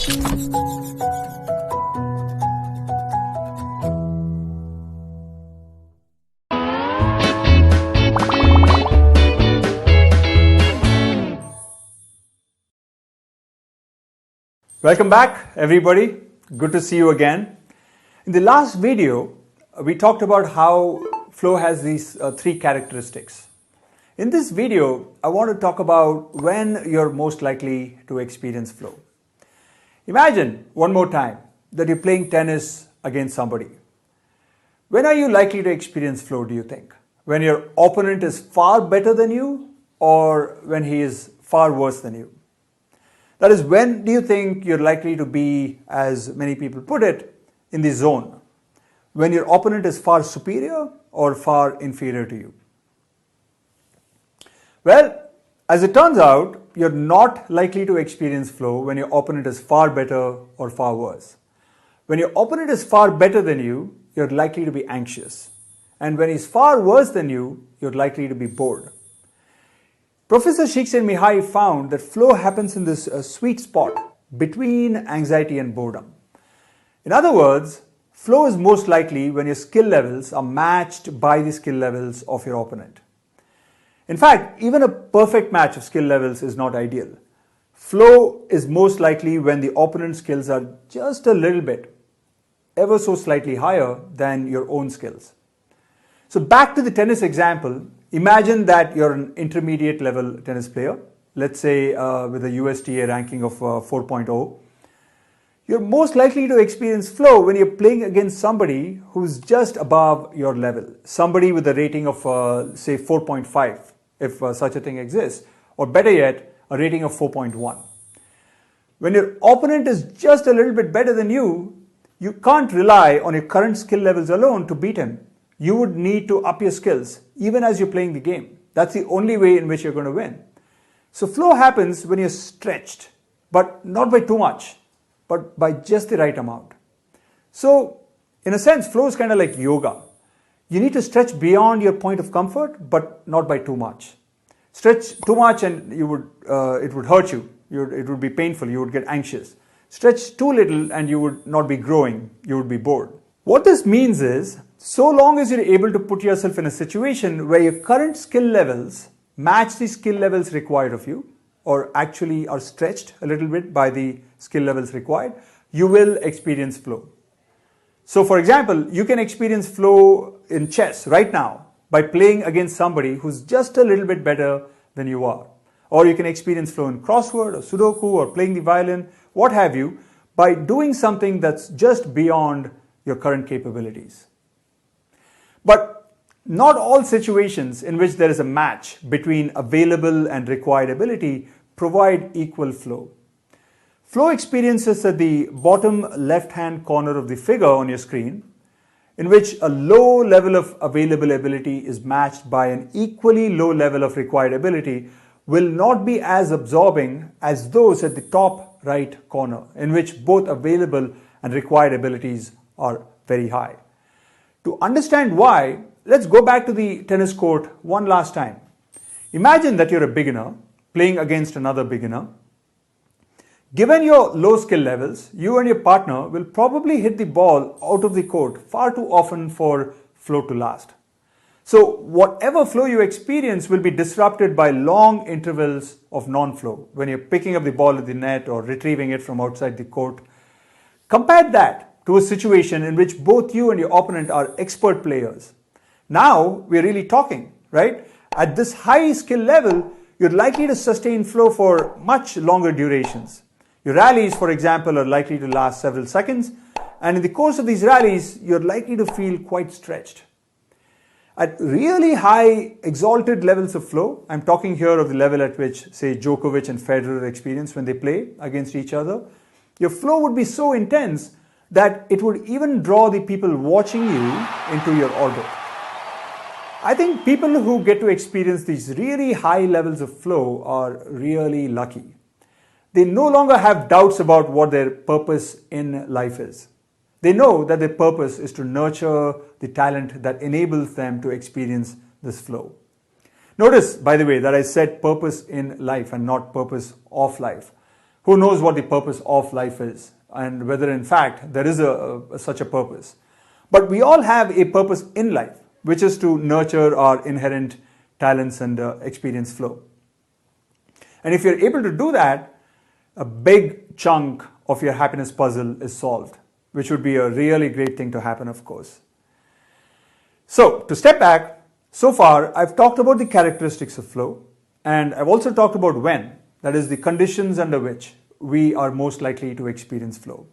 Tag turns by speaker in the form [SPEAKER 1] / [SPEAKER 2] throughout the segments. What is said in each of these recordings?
[SPEAKER 1] Welcome back, everybody. Good to see you again. In the last video, we talked about how flow has these three characteristics. In this video, I want to talk about when you're most likely to experience flow. Imagine, one more time, that you're playing tennis against somebody. When are you likely to experience flow, do you think? When your opponent is far better than you, or when he is far worse than you? That is, when do you think you're likely to be, as many people put it, in the zone? When your opponent is far superior or far inferior to you? Well, as it turns out, you're not likely to experience flow when your opponent is far better or far worse. When your opponent is far better than you, you're likely to be anxious. And when he's far worse than you, you're likely to be bored. Professor Mihai found that flow happens in this sweet spot between anxiety and boredom. In other words, flow is most likely when your skill levels are matched by the skill levels of your opponent. In fact, even a perfect match of skill levels is not ideal. Flow is most likely when the opponent's skills are just a little bit, ever so slightly higher than your own skills. So back to the tennis example. Imagine that you're an intermediate level tennis player, let's say with a USTA ranking of 4.0. You're most likely to experience flow when you're playing against somebody who's just above your level, somebody with a rating of say 4.5, if such a thing exists, or better yet, a rating of 4.1. When your opponent is just a little bit better than you, you can't rely on your current skill levels alone to beat him. You would need to up your skills even as you're playing the game. That's the only way in which you're going to win. So flow happens when you're stretched, but not by too much, but by just the right amount. So in a sense, flow is kind of like yoga. You need to stretch beyond your point of comfort, but not by too much. Stretch too much and it would hurt you. It would be painful. You would get anxious. Stretch too little and you would not be growing. You would be bored. What this means is, so long as you're able to put yourself in a situation where your current skill levels match the skill levels required of you, or actually are stretched a little bit by the skill levels required, you will experience flow. So for example, you can experience flow in chess right now by playing against somebody who's just a little bit better than you are. Or you can experience flow in crossword or Sudoku or playing the violin, what have you, by doing something that's just beyond your current capabilities. But not all situations in which there is a match between available and required ability provide equal flow. Flow experiences at the bottom left-hand corner of the figure on your screen, in which a low level of available ability is matched by an equally low level of required ability, will not be as absorbing as those at the top right corner, in which both available and required abilities are very high. To understand why, let's go back to the tennis court one last time. Imagine that you're a beginner playing against another beginner. Given your low skill levels, you and your partner will probably hit the ball out of the court far too often for flow to last. So whatever flow you experience will be disrupted by long intervals of non-flow when you're picking up the ball at the net or retrieving it from outside the court. Compare that to a situation in which both you and your opponent are expert players. Now we're really talking, right? At this high skill level, you're likely to sustain flow for much longer durations. Your rallies, for example, are likely to last several seconds, and in the course of these rallies, you're likely to feel quite stretched. At really high exalted levels of flow, I'm talking here of the level at which, say, Djokovic and Federer experience when they play against each other, your flow would be so intense that it would even draw the people watching you into your orbit. I think people who get to experience these really high levels of flow are really lucky. They no longer have doubts about what their purpose in life is. They know that their purpose is to nurture the talent that enables them to experience this flow. Notice, by the way, that I said purpose in life and not purpose of life. Who knows what the purpose of life is and whether in fact there is such a purpose. But we all have a purpose in life, which is to nurture our inherent talents and experience flow. And if you're able to do that, a big chunk of your happiness puzzle is solved, which would be a really great thing to happen, of course. So, to step back, so far I've talked about the characteristics of flow, and I've also talked about when, that is the conditions under which we are most likely to experience flow.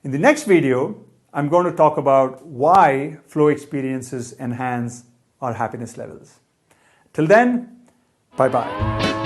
[SPEAKER 1] In the next video, I'm going to talk about why flow experiences enhance our happiness levels. Till then, bye-bye.